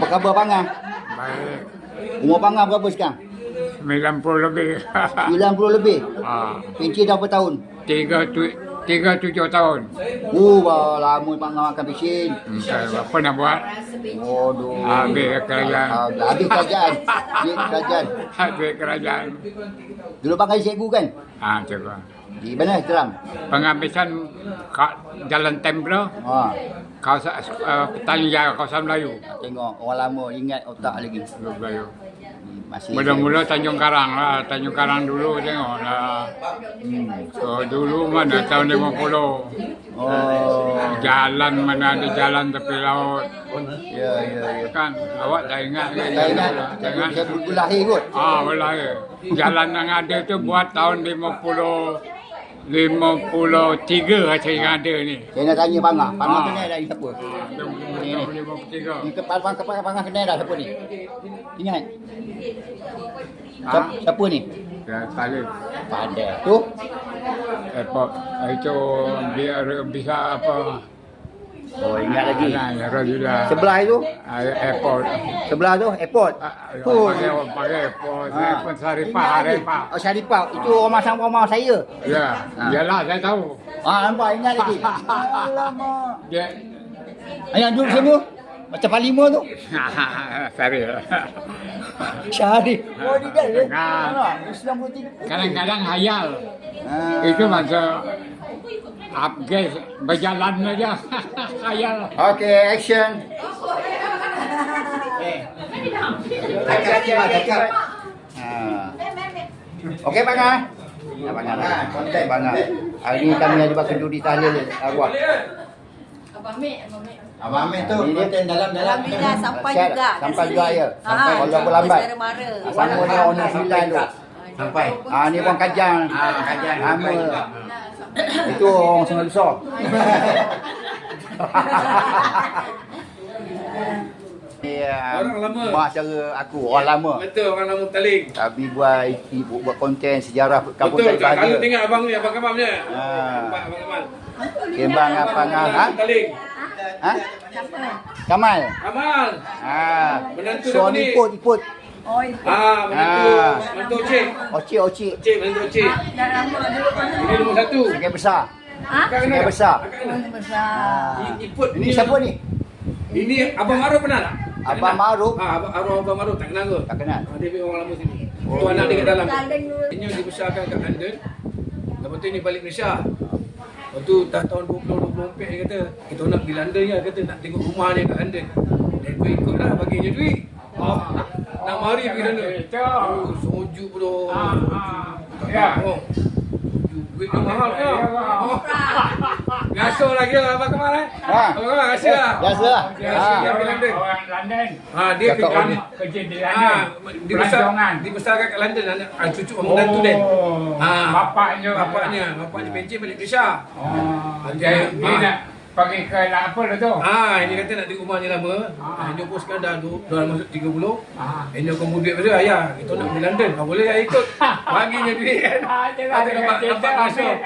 Apa khabar Pangan? Baik. Umur Pangan berapa sekarang? 90 lebih. 90 lebih. Pencen dah berapa tahun? 37 tahun. Lama Pangan makan pencen. Apa nak buat? Waduh. Habis kerajaan. Habis kerajaan. Habis kerajaan. Dulu Pangan cikgu kan? Coba. Di mana Terang? Pengambisan Jalan Templo. Kawasan petani jaya kawasan Melayu. Tengok orang lama ingat otak lagi. Melayu. Masih Mula-mula Tanjung Karang lah. Tanjung Karang dulu tengok lah. So dulu mana tahun 50. Jalan mana ada jalan tepi laut. Ya. Kan awak tak ingat ke? Tak ingat. Saya belum lahir kot. Berlahir. Jalan yang ada tu buat tahun 53 saya ingat ada ni. Saya nak tanya Pangan. Pangan kenal dah ni siapa? Ni. 53. Ni Pangan kenal dah siapa ni? Ingat? Siapa ni? Ya, Talib. Pada. Tu? Airport. Itu biar bisa apa? Ingat lagi. Rajulah. Sebelah itu? Airport. Sebelah tu airport. Pakai airport. Airport Saripah. Syarifah. Itu rumah saya. Ya, yalah saya tahu. Nampak ingat lagi. Alamak. Dia Yang duduk semua macam Panglima tu. Sorry. Syarif. Dia Kan. 93. Kadang-kadang hayal. Itu masa upgrade berjalan aja. Hayal. Okay, action. Cakap. Okey Pangan. Pangan. Kontak Pangan. Hari ni kami ada buat kenduri tahlil arwah. Abang Amir tu konten dalam. Alhamdulillah sampai juga. Sampai juga ya. Sampai walaupun lambat. Sama dengan orang sembilan tu. Sampai. Ni orang Kajang. Kajang. Nama. Itu orang Sungai Besar. Orang lama. Mak cara aku orang lama. Betul, orang lama bertaling. Kami buat konten sejarah kampung Betul, Taling kalau Bahagia. tengok abang ni, abang Kamal punya. Ah. Abang Kamal. Kembang Pangan. Bertaling. Kamal. Kamal. Menantu dia Suami ni. Iput. Menantu Cik. Ocik. Cik, menantu Cik. Ini nombor 1. Sungai Besar. Akak Sungai kenal? Besar. Akak kenal? Iput. Ini siapa ni? Ini Abang Maruf pernah tak? Abang Maruf? Abang Maruf tak kenal ke? Tak kenal. Dia orang lama sini. Itu anak dia kat dalam. Ini dibesarkan kat London. Lepas tu ini balik Malaysia. Lepas tu dah tahun 2024 dia kata, kita nak pergi London ya, kata nak tengok rumah dia kat London. Dan aku ikutlah baginya duit. Nak mari pergi London. Soju tu. Ya. Duit dia mahal ke? Biasa lagi lah Abang Kamal Abang Kamal kasih lah. Biasalah. Dia pergi London. Orang London. Dia Cakap pergi ni. Kerja di London. dibesarkan kat London anak cucu menantu dia. Bapaknya pencen balik Malaysia. Dia nak pergi ke apa tu? Ini kata nak tengok rumah ni lama. Ini pun sekarang dah masuk 30. Ini aku duit pada ayah. Kita nak pergi London. Boleh saya ikut. Baginya duit kan. Dia nak Nampak cerita masuk.